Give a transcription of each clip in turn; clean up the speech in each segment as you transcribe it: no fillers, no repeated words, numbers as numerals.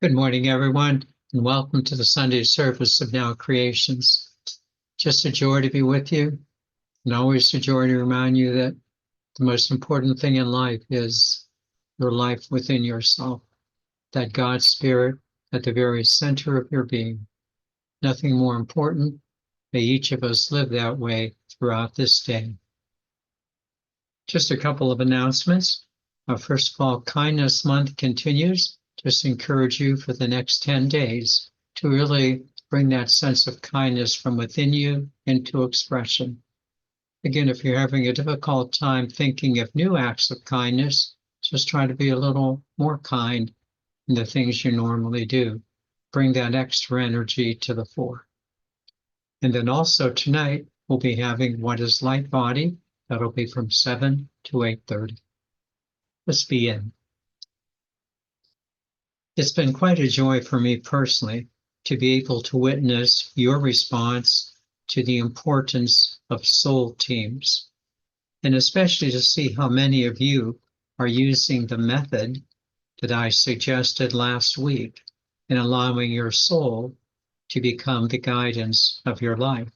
Good morning, everyone, and welcome to the Sunday service of Now Creations. Just a joy to be with you, and always a joy to remind you that the most important thing in life is your life within yourself, that God Spirit at the very center of your being. Nothing more important. May each of us live that way throughout this day. Just a couple of announcements. First of all, Kindness Month continues. Just encourage you for the next 10 days to really bring that sense of kindness from within you into expression. Again, if you're having a difficult time thinking of new acts of kindness, just try to be a little more kind in the things you normally do. Bring that extra energy to the fore. And then also tonight, we'll be having What is Light Body? That'll be from 7 to 8:30. Let's begin. It's been quite a joy for me personally to be able to witness your response to the importance of soul teams, and especially to see how many of you are using the method that I suggested last week in allowing your soul to become the guidance of your life.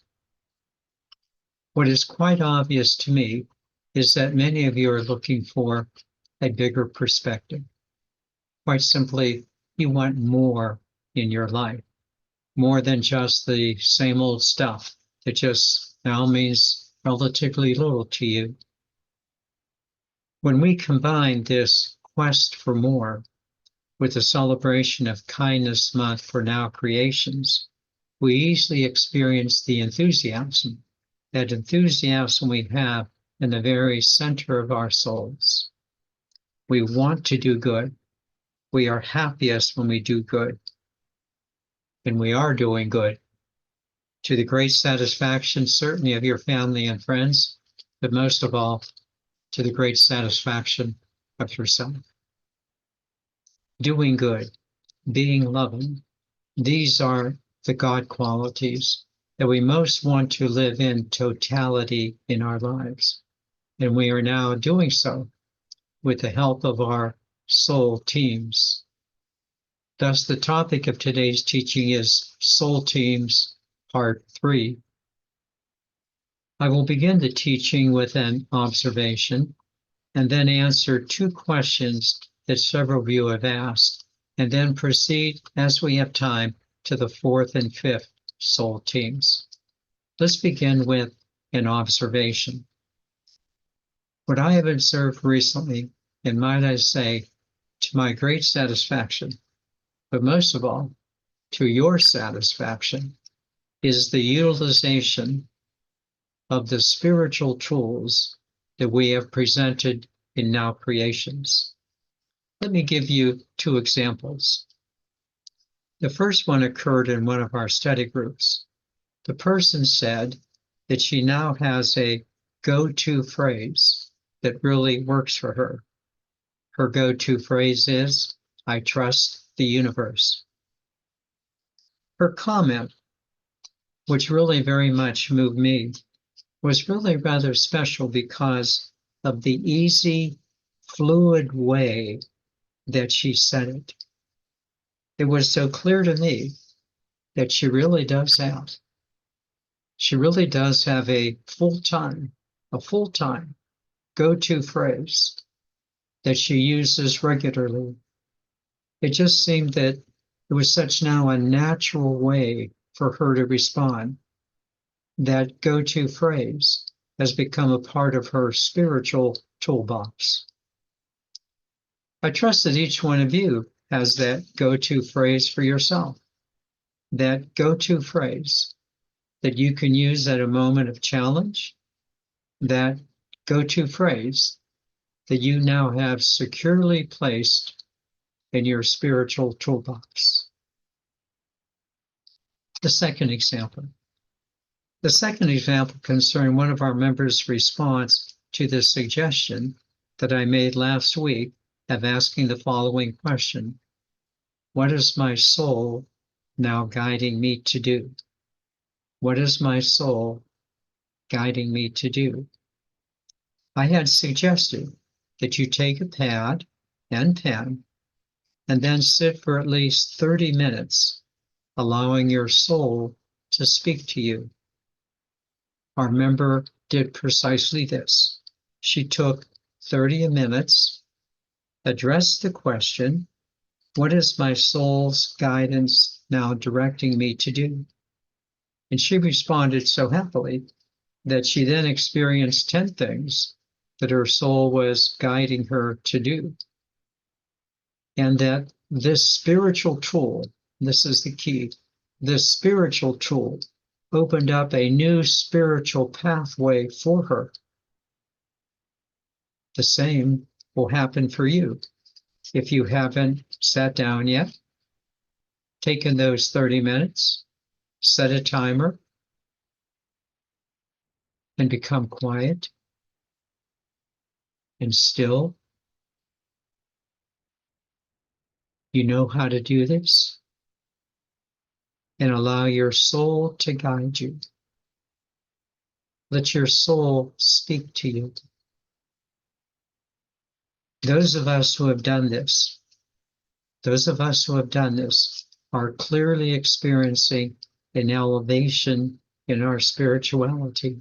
What is quite obvious to me is that many of you are looking for a bigger perspective. Quite simply, you want more in your life, more than just the same old stuff that just now means relatively little to you. When we combine this quest for more with the celebration of Kindness Month for Now Creations, we easily experience the enthusiasm, that enthusiasm we have in the very center of our souls. We want to do good. We are happiest when we do good. And we are doing good, to the great satisfaction certainly of your family and friends, but most of all, to the great satisfaction of yourself. Doing good, being loving, these are the God qualities that we most want to live in totality in our lives. And we are now doing so with the help of our soul teams. Thus, the topic of today's teaching is Soul Teams, Part 3. I will begin the teaching with an observation and then answer two questions that several of you have asked, and then proceed, as we have time, to the fourth and fifth soul teams. Let's begin with an observation. What I have observed recently, and might I say, to my great satisfaction, but most of all, to your satisfaction, is the utilization of the spiritual tools that we have presented in Now Creations. Let me give you two examples. The first one occurred in one of our study groups. The person said that she now has a go-to phrase that really works for her. Her go-to phrase is, "I trust the universe." Her comment, which really very much moved me, was really rather special because of the easy, fluid way that she said it. It was so clear to me that she really does have a full-time go-to phrase that she uses regularly. It just seemed that it was such now a natural way for her to respond. That go-to phrase has become a part of her spiritual toolbox. I trust that each one of you has that go-to phrase for yourself, that go-to phrase that you can use at a moment of challenge, that go-to phrase that you now have securely placed in your spiritual toolbox. The second example concerned one of our members' response to the suggestion that I made last week of asking the following question: what is my soul now guiding me to do? What is my soul guiding me to do? I had suggested that you take a pad and pen and then sit for at least 30 minutes, allowing your soul to speak to you. Our member did precisely this. She took 30 minutes, addressed the question, what is my soul's guidance now directing me to do? And she responded so happily that she then experienced 10 things that her soul was guiding her to do. And that this spiritual tool, this is the key, this spiritual tool opened up a new spiritual pathway for her. The same will happen for you. If you haven't sat down yet, taken those 30 minutes, set a timer, and become quiet and still, you know how to do this, and allow your soul to guide you. Let your soul speak to you. Those of us who have done this, are clearly experiencing an elevation in our spirituality.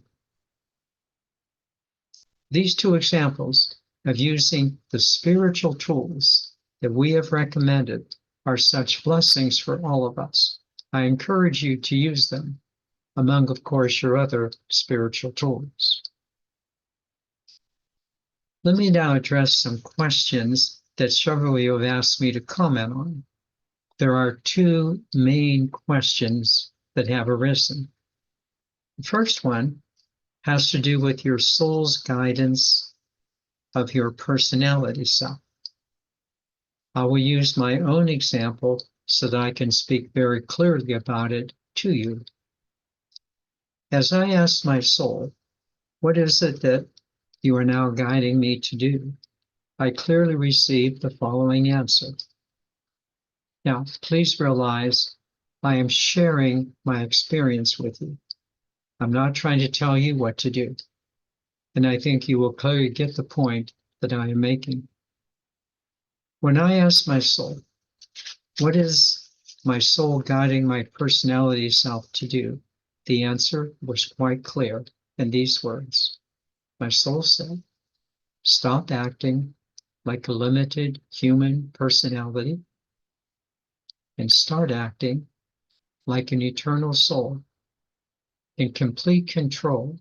These two examples of using the spiritual tools that we have recommended are such blessings for all of us. I encourage you to use them, among, of course, your other spiritual tools. Let me now address some questions that several of you have asked me to comment on. There are two main questions that have arisen. The first one has to do with your soul's guidance of your personality self. I will use my own example so that I can speak very clearly about it to you. As I asked my soul, what is it that you are now guiding me to do? I clearly received the following answer. Now, please realize I am sharing my experience with you. I'm not trying to tell you what to do. And I think you will clearly get the point that I am making. When I asked my soul, what is my soul guiding my personality self to do? The answer was quite clear in these words. My soul said, stop acting like a limited human personality and start acting like an eternal soul in complete control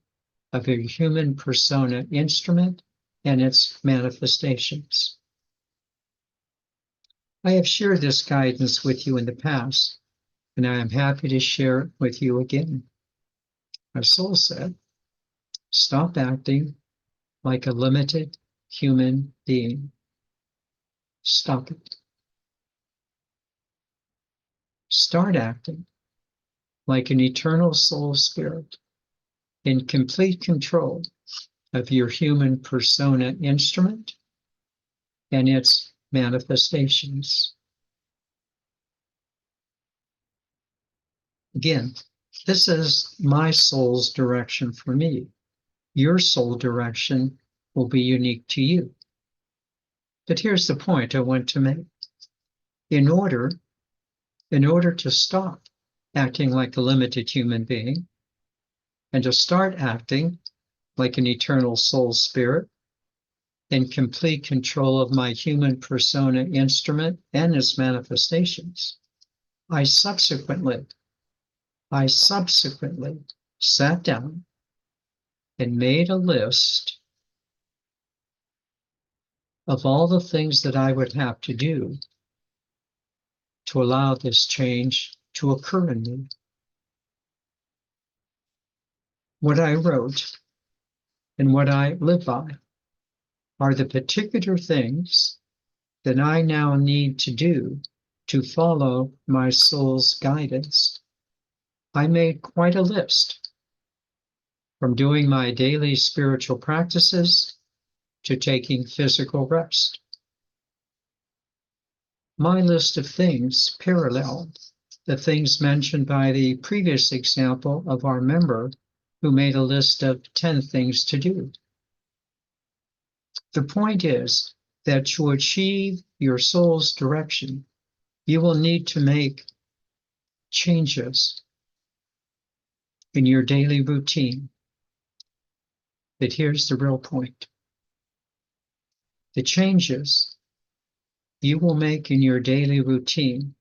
of your human persona instrument and its manifestations. I have shared this guidance with you in the past, and I am happy to share it with you again. My soul said, stop acting like a limited human being. Stop it. Start acting like an eternal soul spirit in complete control of your human persona instrument and its manifestations. Again, this is my soul's direction for me. Your soul direction will be unique to you. But here's the point I want to make. In order to stop acting like a limited human being and to start acting like an eternal soul spirit in complete control of my human persona instrument and its manifestations, I subsequently sat down and made a list of all the things that I would have to do to allow this change to occur in me. What I wrote and what I live by are the particular things that I now need to do to follow my soul's guidance. I made quite a list, from doing my daily spiritual practices to taking physical rest. My list of things paralleled the things mentioned by the previous example of our member who made a list of 10 things to do. The point is that to achieve your soul's direction, you will need to make changes in your daily routine. But here's the real point. The changes you will make in your daily routine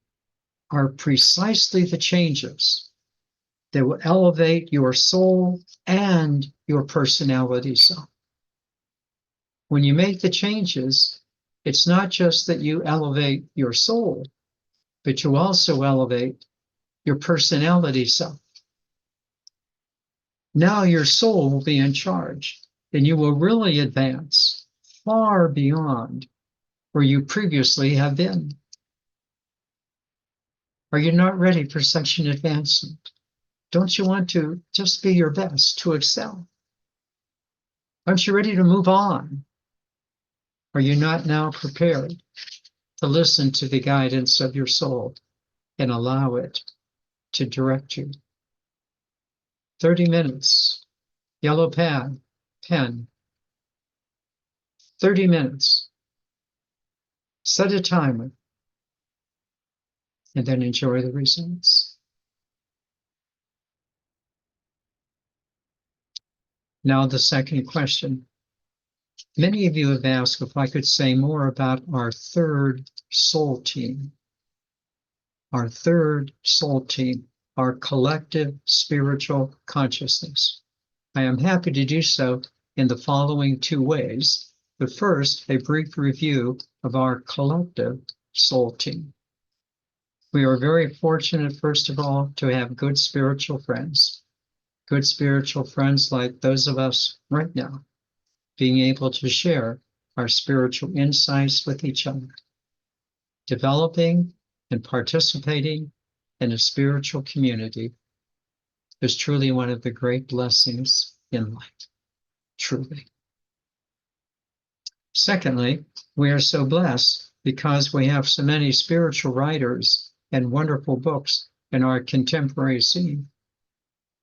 are precisely the changes that will elevate your soul and your personality self. When you make the changes, it's not just that you elevate your soul, but you also elevate your personality self. Now your soul will be in charge, and you will really advance far beyond where you previously have been. Are you not ready for such an advancement? Don't you want to just be your best, to excel? Aren't you ready to move on? Are you not now prepared to listen to the guidance of your soul and allow it to direct you? 30 minutes, yellow pad, pen. 30 minutes. Set a timer and then enjoy the results. Now the second question. Many of you have asked if I could say more about our third soul team. Our third soul team, our collective spiritual consciousness. I am happy to do so in the following two ways. But first, a brief review of our collective soul team. We are very fortunate, first of all, to have good spiritual friends. Good spiritual friends like those of us right now, being able to share our spiritual insights with each other. Developing and participating in a spiritual community is truly one of the great blessings in life, truly. Secondly, we are so blessed because we have so many spiritual writers and wonderful books in our contemporary scene.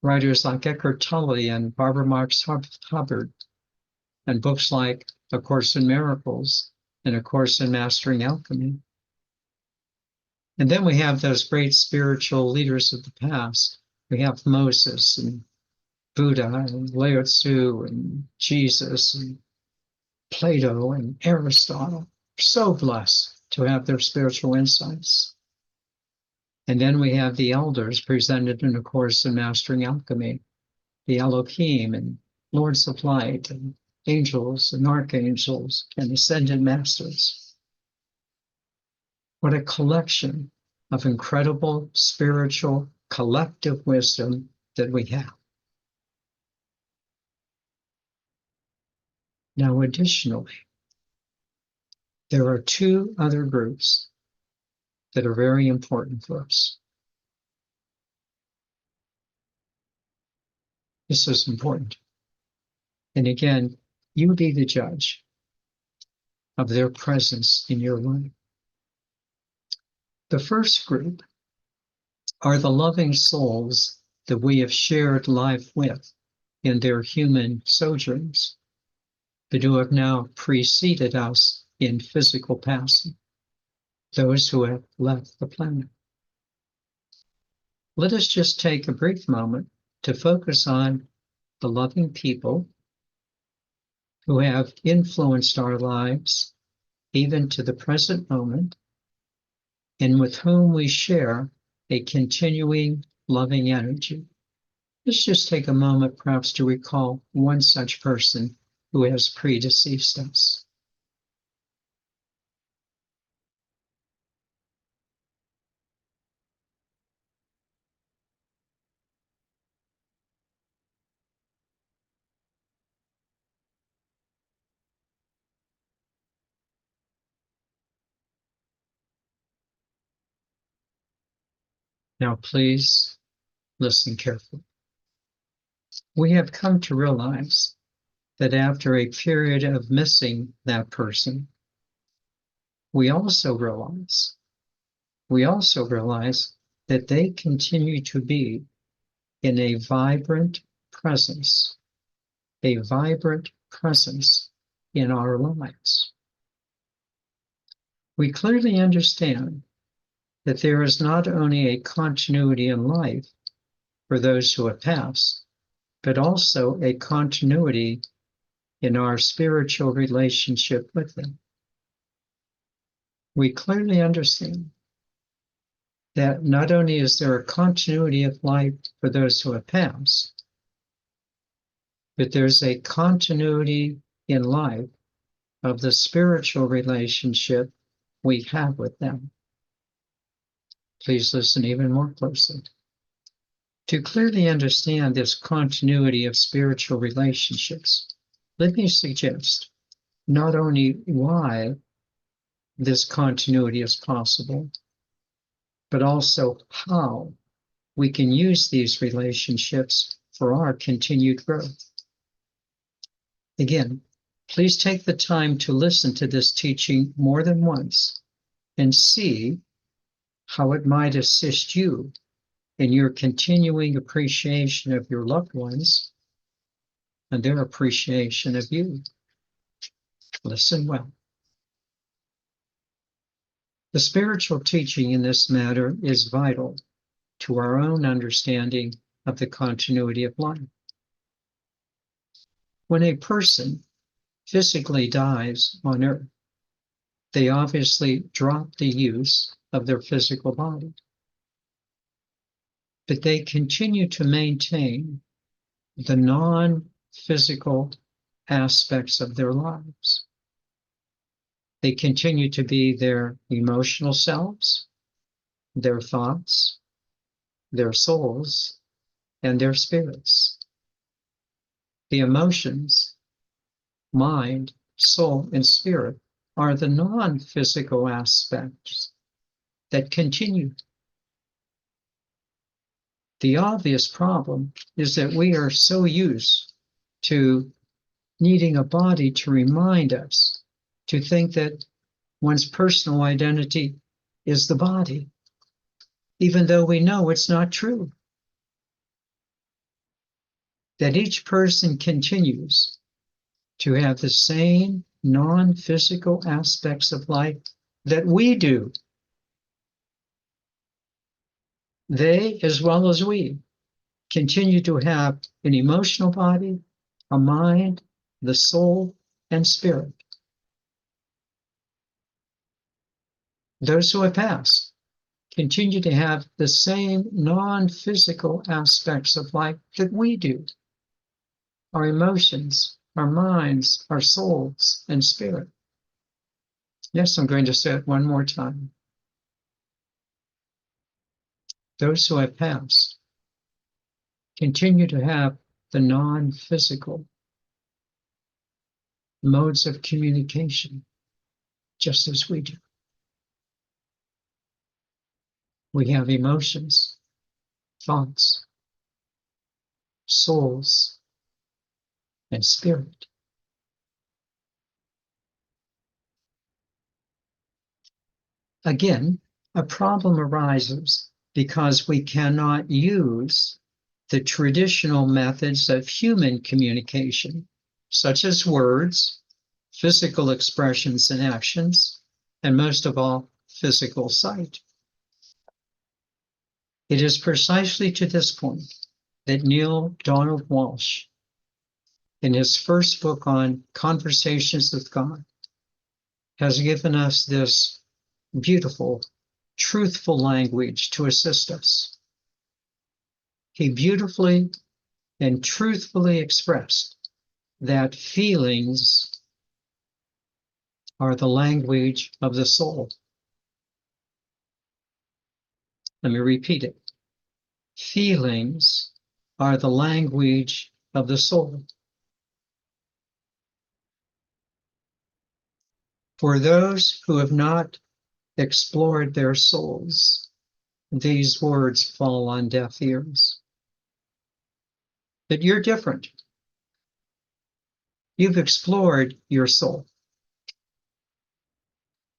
Writers like Eckhart Tolle and Barbara Marx Hubbard, and books like A Course in Miracles and A Course in Mastering Alchemy. And then we have those great spiritual leaders of the past. We have Moses and Buddha and Lao Tzu and Jesus and Plato and Aristotle. So blessed to have their spiritual insights. And then we have the elders presented in A Course in Mastering Alchemy, the Elohim and Lords of Light and angels and archangels and ascended masters. What a collection of incredible spiritual collective wisdom that we have. Now, additionally, there are two other groups that are very important for us. This is important. And again, you be the judge of their presence in your life. The first group are the loving souls that we have shared life with in their human sojourns, but who have now preceded us in physical passing, those who have left the planet. Let us just take a brief moment to focus on the loving people who have influenced our lives even to the present moment, and with whom we share a continuing loving energy. Let's just take a moment perhaps to recall one such person who has predeceased us. Now please listen carefully. We have come to realize that after a period of missing that person, we also realize that they continue to be in a vibrant presence in our lives. We clearly understand that there is not only a continuity in life for those who have passed, but also a continuity in our spiritual relationship with them. We clearly understand that not only is there a continuity of life for those who have passed, but there's a continuity in life of the spiritual relationship we have with them. Please listen even more closely. To clearly understand this continuity of spiritual relationships, let me suggest not only why this continuity is possible, but also how we can use these relationships for our continued growth. Again, please take the time to listen to this teaching more than once and see how it might assist you in your continuing appreciation of your loved ones and their appreciation of you. Listen well. The spiritual teaching in this matter is vital to our own understanding of the continuity of life. When a person physically dies on earth, they obviously drop the use of their physical body, but they continue to maintain the non-physical aspects of their lives. They continue to be their emotional selves, their thoughts, their souls, and their spirits. The emotions, mind, soul, and spirit are the non-physical aspects that continue. The obvious problem is that we are so used to needing a body to remind us to think that one's personal identity is the body, even though we know it's not true. That each person continues to have the same non-physical aspects of life that we do. They, as well as we, continue to have an emotional body, a mind, the soul, and spirit. Those who have passed continue to have the same non-physical aspects of life that we do. Our emotions, our minds, our souls, and spirit. Yes, I'm going to say it one more time. Those who have passed continue to have the non-physical modes of communication, just as we do. We have emotions, thoughts, souls, and spirit. Again, a problem arises because we cannot use the traditional methods of human communication, such as words, physical expressions and actions, and most of all, physical sight. It is precisely to this point that Neil Donald Walsh, in his first book on Conversations with God, has given us this beautiful, truthful language to assist us. He beautifully and truthfully expressed that feelings are the language of the soul. Let me repeat it. Feelings are the language of the soul. For those who have not explored their souls, these words fall on deaf ears. But you're different. You've explored your soul.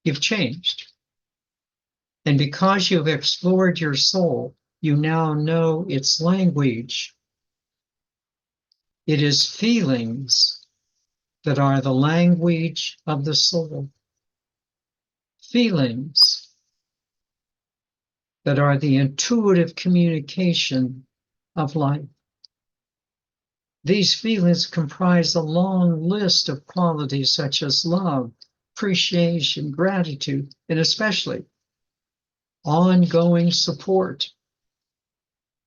You've changed. And because you've explored your soul, you now know its language. It is feelings that are the language of the soul. feelings that are the intuitive communication of life. These feelings comprise a long list of qualities such as love, appreciation, gratitude, and especially ongoing support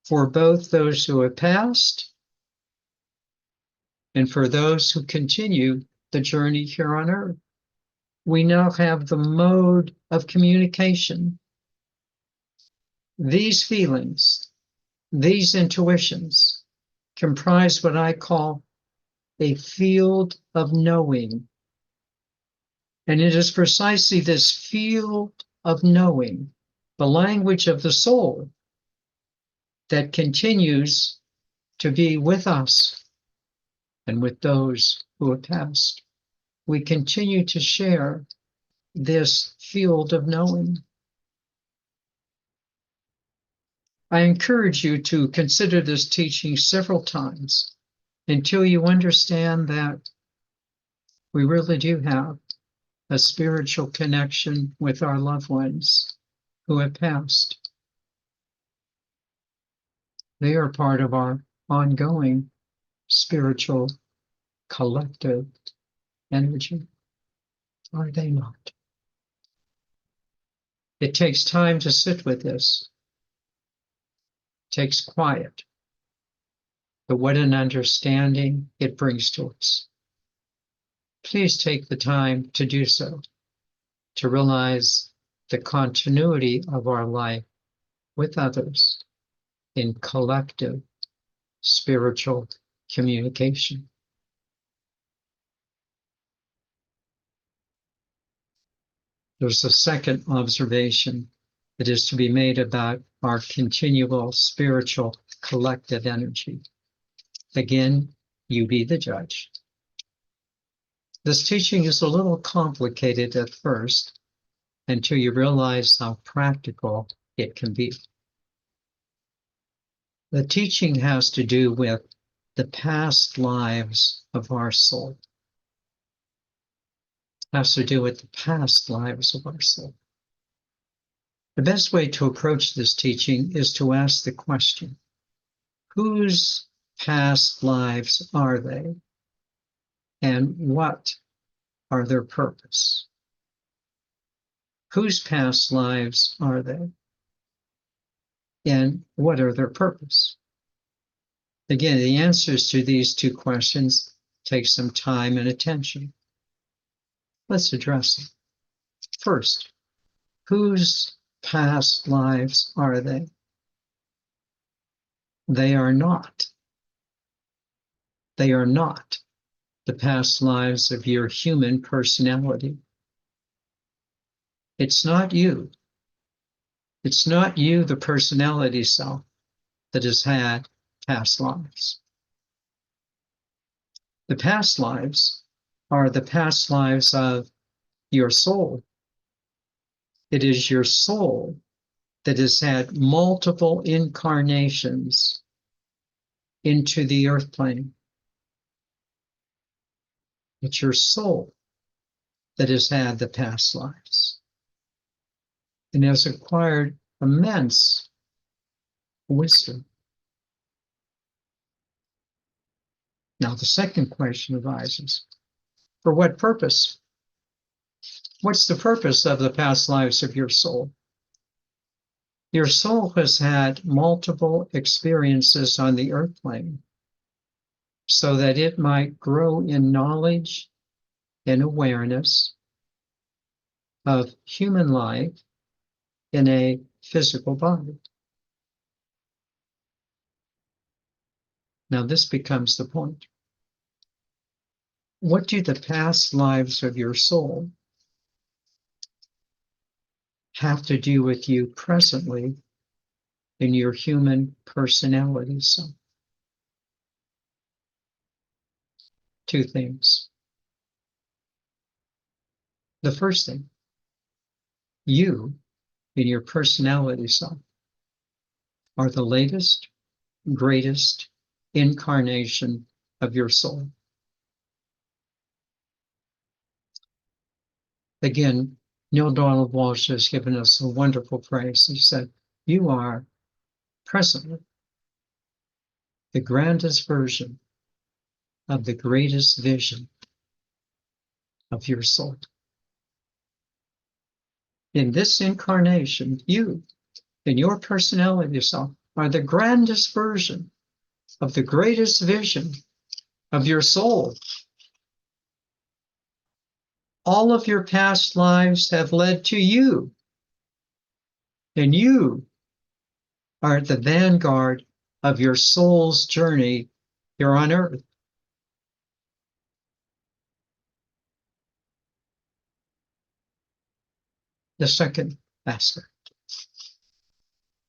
for both those who have passed and for those who continue the journey here on earth. We now have the mode of communication. These feelings, these intuitions, comprise what I call a field of knowing. And it is precisely this field of knowing, the language of the soul, that continues to be with us and with those who have passed. We continue to share this field of knowing. I encourage you to consider this teaching several times until you understand that we really do have a spiritual connection with our loved ones who have passed. They are part of our ongoing spiritual collective energy, are they not? It takes time to sit with this. It takes quiet. But what an understanding it brings to us. Please take the time to do so, to realize the continuity of our life with others in collective spiritual communication. There's a second observation that is to be made about our continual spiritual collective energy. Again, you be the judge. This teaching is a little complicated at first until you realize how practical it can be. The teaching has to do with the past lives of our soul. It has to do with the past lives of our soul. The best way to approach this teaching is to ask the question, whose past lives are they? And what are their purpose? Whose past lives are they? And what are their purpose? Again, the answers to these two questions take some time and attention. Let's address them. First, whose past lives are they? They are not. They are not the past lives of your human personality. It's not you. It's not you, the personality self, that has had past lives. The past lives are the past lives of your soul. It is your soul that has had multiple incarnations into the earth plane. It's your soul that has had the past lives and has acquired immense wisdom. Now, the second question arises, for what purpose? What's the purpose of the past lives of your soul? Your soul has had multiple experiences on the earth plane so that it might grow in knowledge and awareness of human life in a physical body. Now, this becomes the point. What do the past lives of your soul have to do with you presently in your human personality self? Two things. The first thing, you in your personality self are the latest, greatest incarnation of your soul. Again, Neil Donald Walsh has given us a wonderful phrase. He said, "You are presently the grandest version of the greatest vision of your soul." In this incarnation, you, in your personality self, are the grandest version of the greatest vision of your soul. All of your past lives have led to you, and you are at the vanguard of your soul's journey here on earth. The second aspect.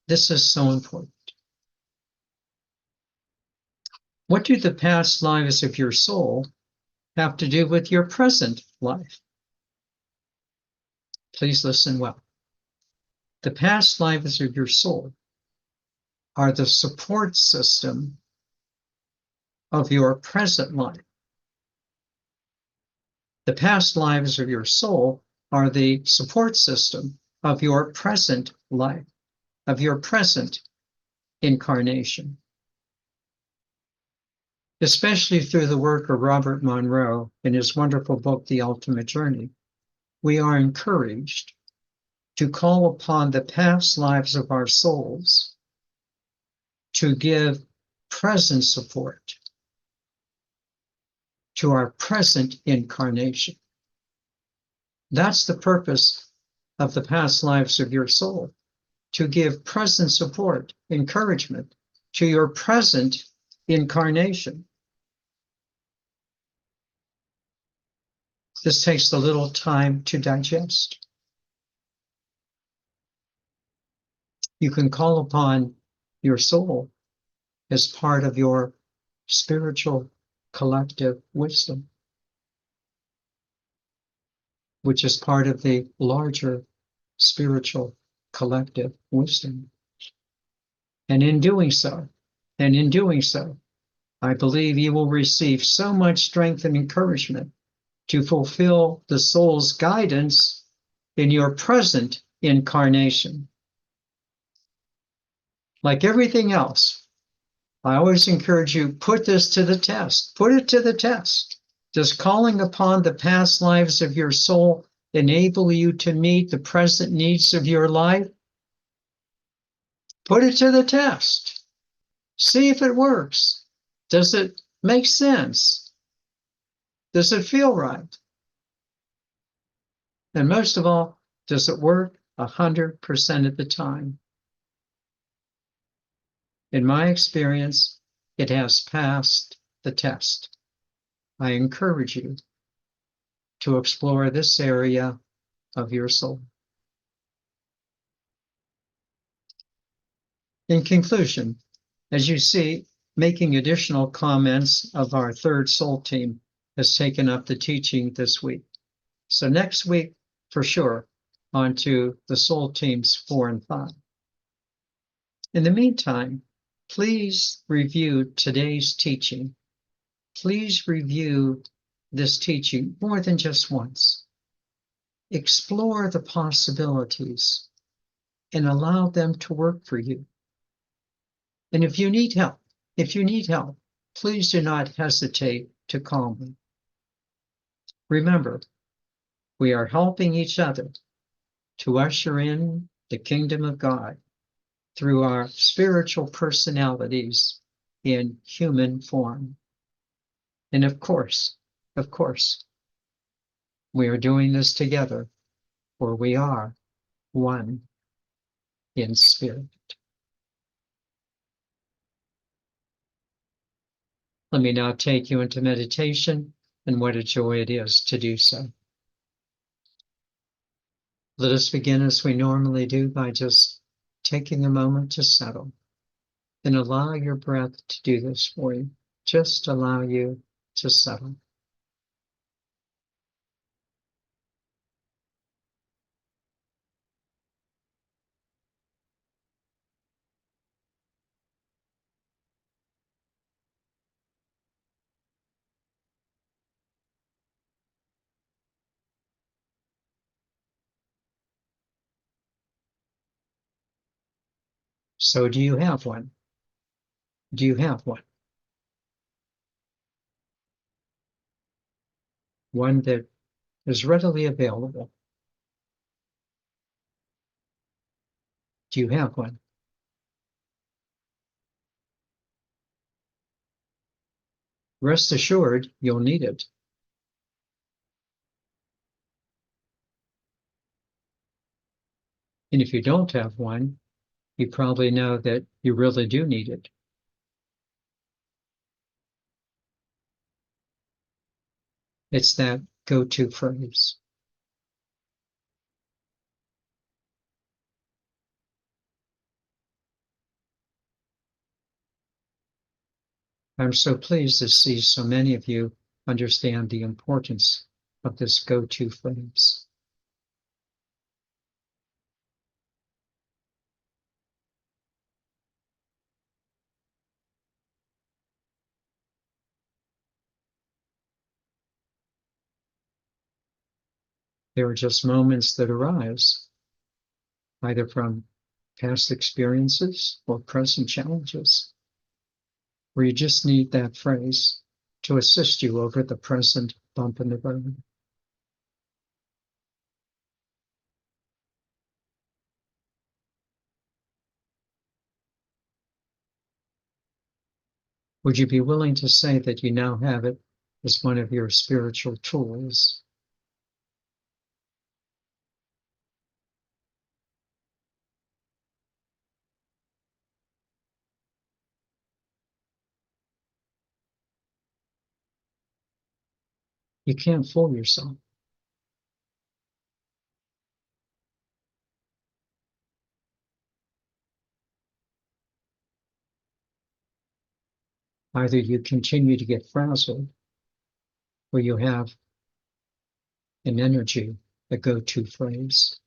This is so important. What do the past lives of your soul have to do with your present life? Please listen well. The past lives of your soul are the support system of your present life. The past lives of your soul are the support system of your present life, of your present incarnation. Especially through the work of Robert Monroe in his wonderful book, The Ultimate Journey, we are encouraged to call upon the past lives of our souls to give present support to our present incarnation. That's the purpose of the past lives of your soul, to give present support, encouragement to your present incarnation. This takes a little time to digest. You can call upon your soul as part of your spiritual collective wisdom, which is part of the larger spiritual collective wisdom. And in doing so, I believe you will receive so much strength and encouragement to fulfill the soul's guidance in your present incarnation. Like everything else, I always encourage you, put this to the test. Put it to the test. Does calling upon the past lives of your soul enable you to meet the present needs of your life? Put it to the test. See if it works. Does it make sense? Does it feel right? And most of all, does it work 100% of the time? In my experience, it has passed the test. I encourage you to explore this area of your soul. In conclusion, as you see, making additional comments of our third soul team has taken up the teaching this week. So next week, for sure, on to the soul teams 4 and 5. In the meantime, please review today's teaching. Please review this teaching more than just once. Explore the possibilities and allow them to work for you. And if you need help, please do not hesitate to call me. Remember, we are helping each other to usher in the kingdom of God through our spiritual personalities in human form. And of course, we are doing this together, for we are one in spirit. Let me now take you into meditation, and what a joy it is to do so. Let us begin as we normally do by just taking a moment to settle and allow your breath to do this for you. Just allow you to settle. So do you have one? Do you have one? One that is readily available. Do you have one? Rest assured, you'll need it. And if you don't have one, you probably know that you really do need it. It's that go-to phrase. I'm so pleased to see so many of you understand the importance of this go-to phrase. There are just moments that arise, either from past experiences or present challenges, where you just need that phrase to assist you over the present bump in the road. Would you be willing to say that you now have it as one of your spiritual tools? You can't fool yourself. Either you continue to get frazzled, or you have an energy, a go-to phrase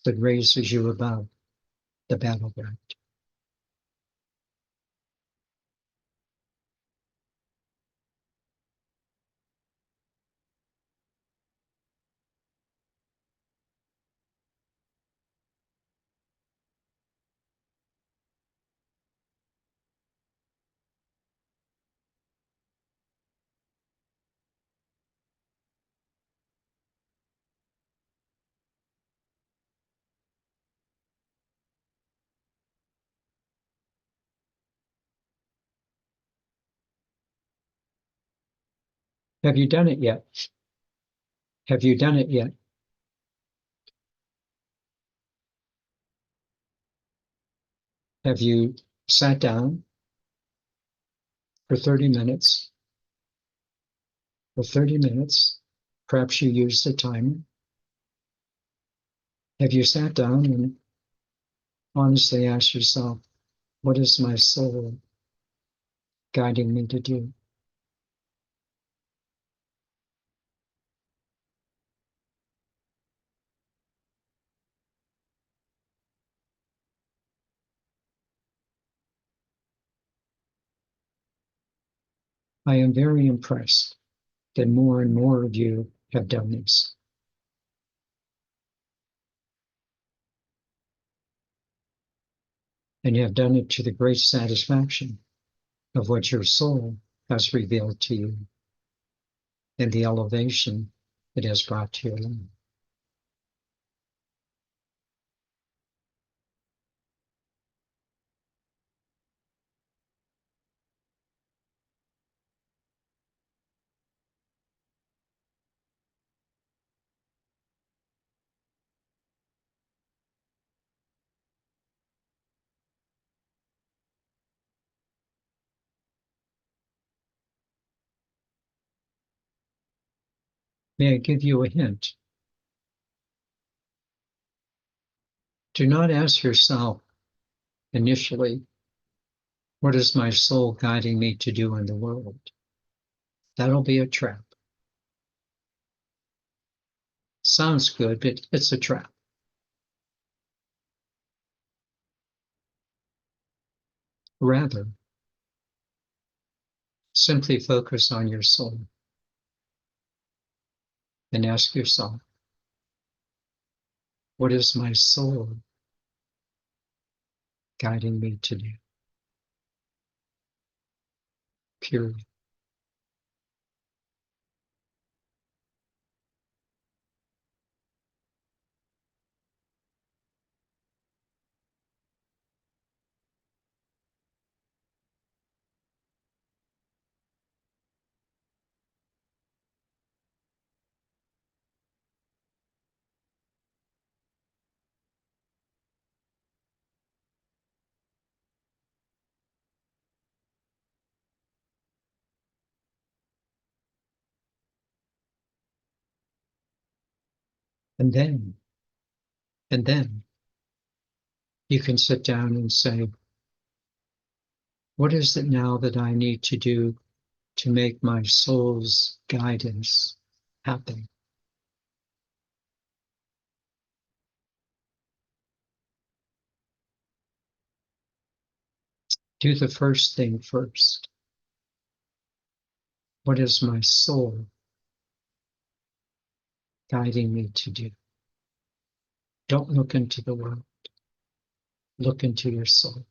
that raises you above the battleground. Have you done it yet? Have you done it yet? Have you sat down for 30 minutes? For 30 minutes, perhaps you used a timer. Have you sat down and honestly asked yourself, what is my soul guiding me to do? I am very impressed that more and more of you have done this. And you have done it to the great satisfaction of what your soul has revealed to you and the elevation it has brought to your life. May I give you a hint? Do not ask yourself initially, what is my soul guiding me to do in the world? That'll be a trap. Sounds good, but it's a trap. Rather, simply focus on your soul and ask yourself, What is my soul guiding me to do? Period. And then you can sit down and say, what is it now that I need to do to make my soul's guidance happen? Do the first thing first. What is my soul guiding me to do? Don't look into the world. Look into your soul.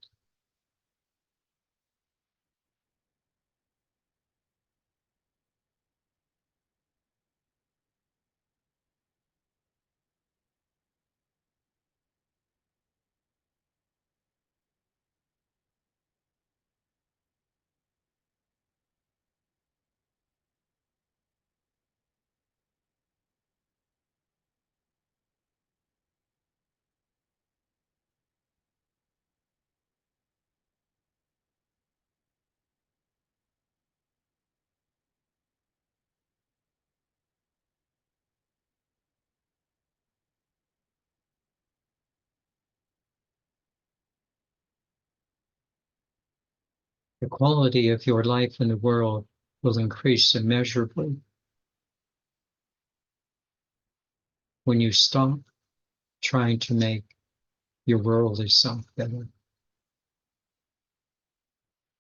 The quality of your life in the world will increase immeasurably when you stop trying to make your worldly self better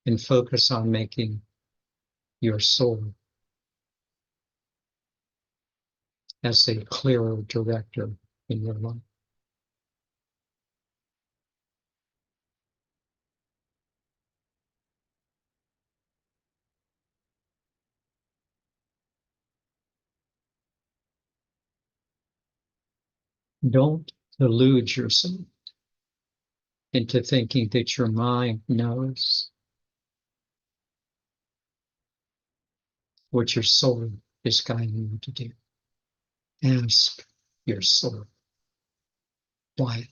and focus on making your soul as a clearer director in your life. Don't delude yourself into thinking that your mind knows what your soul is guiding you to do. Ask your soul why.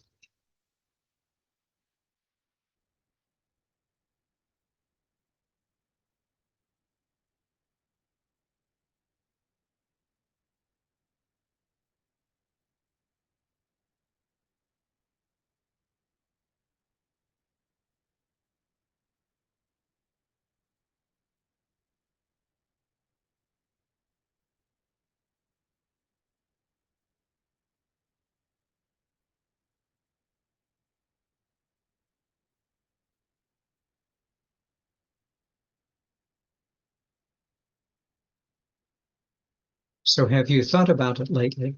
So have you thought about it lately?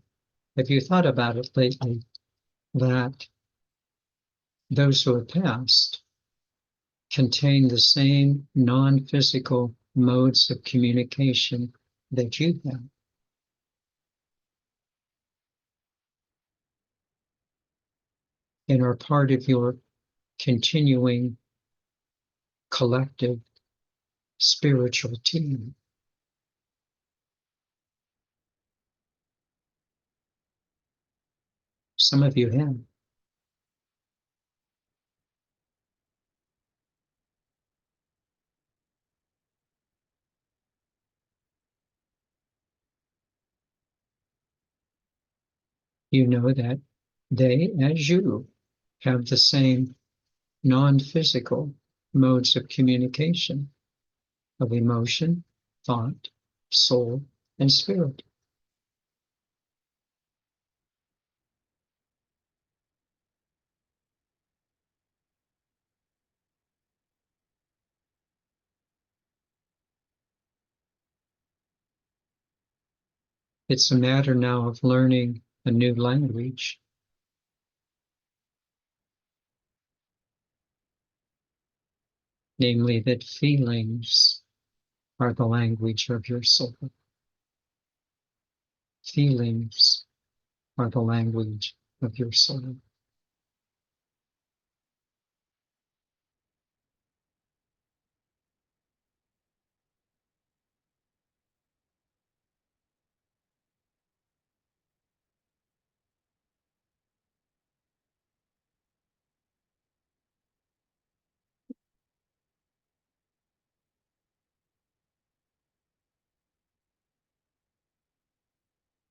Have you thought about it lately that those who have passed contain the same non-physical modes of communication that you have, and are part of your continuing collective spiritual team? Some of you have. You know that they, as you, have the same non-physical modes of communication of emotion, thought, soul, and spirit. It's a matter now of learning a new language namely that feelings are the language of your soul. Feelings are the language of your soul.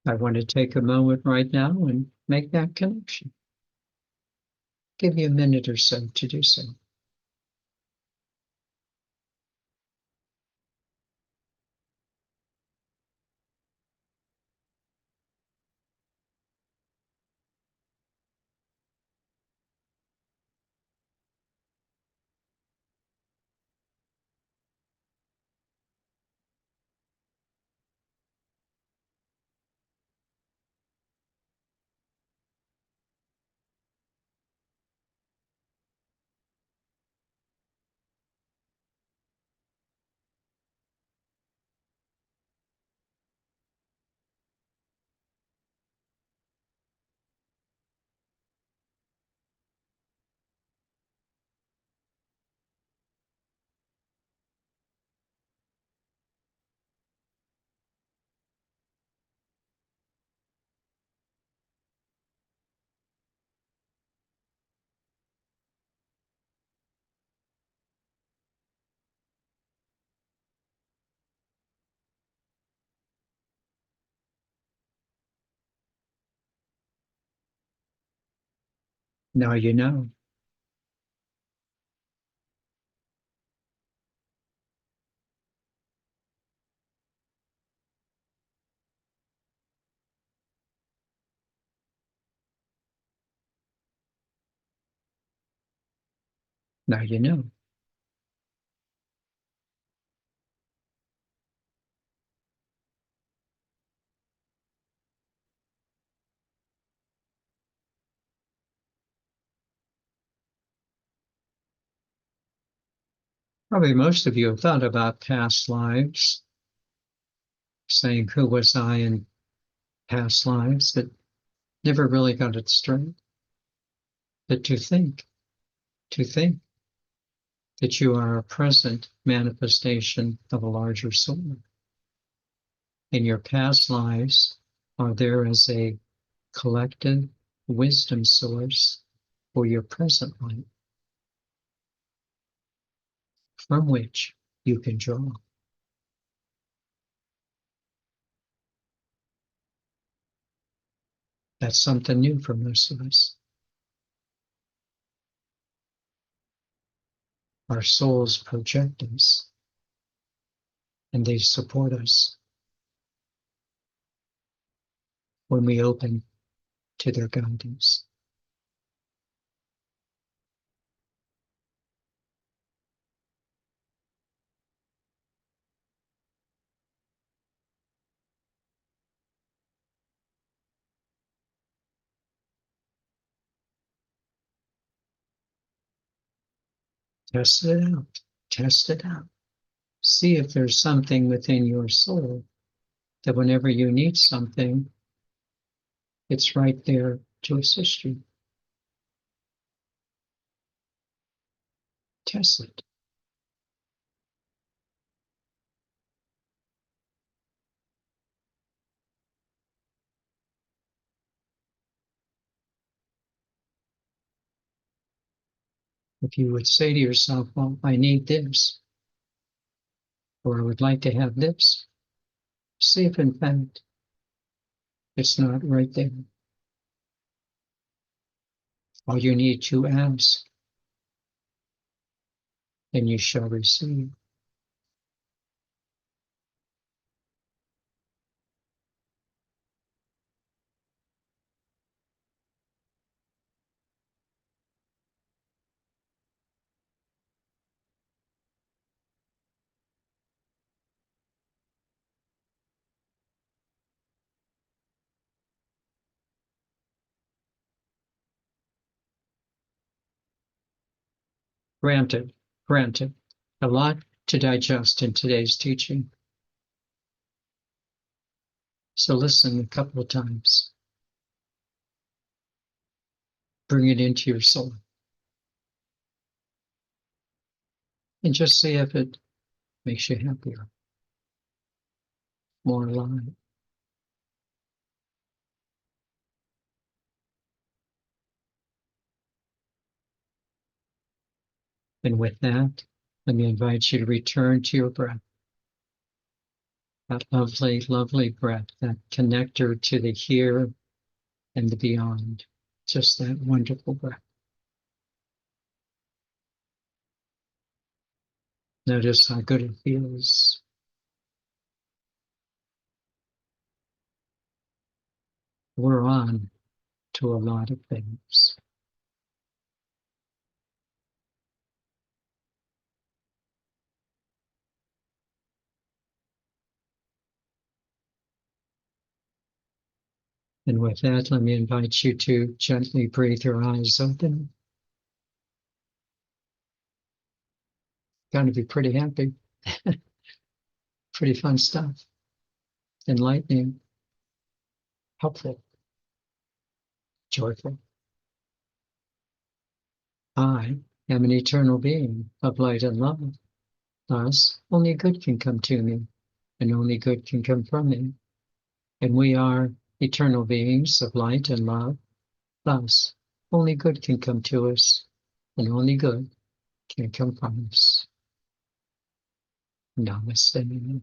I want to take a moment right now and make that connection. Give you a minute or so to do so. Now you know. Now you know. Probably most of you have thought about past lives, saying, who was I in past lives, but never really got it straight. But to think that you are a present manifestation of a larger soul. And your past lives are there as a collective wisdom source for your present life, from which you can draw. That's something new for most of us. Our souls project us, and they support us when we open to their guidance. Test it out. Test it out. See if there's something within your soul that whenever you need something, it's right there to assist you. Test it. If you would say to yourself, well, I need this, or I would like to have this, see if in fact it's not right there. All you need to ask, and you shall receive. Granted, granted. A lot to digest in today's teaching. So listen a couple of times. Bring it into your soul. And just see if it makes you happier, more alive. And with that, let me invite you to return to your breath. That lovely, lovely breath, that connector to the here and the beyond. Just that wonderful breath. Notice how good it feels. We're on to a lot of things. And with that, let me invite you to gently breathe your eyes open. Going to be pretty happy. Pretty fun stuff. Enlightening, helpful, joyful. I am an eternal being of light and love. Thus, only good can come to me, and only good can come from me. And we are eternal beings of light and love. Thus, only good can come to us, and only good can come from us. Namaste.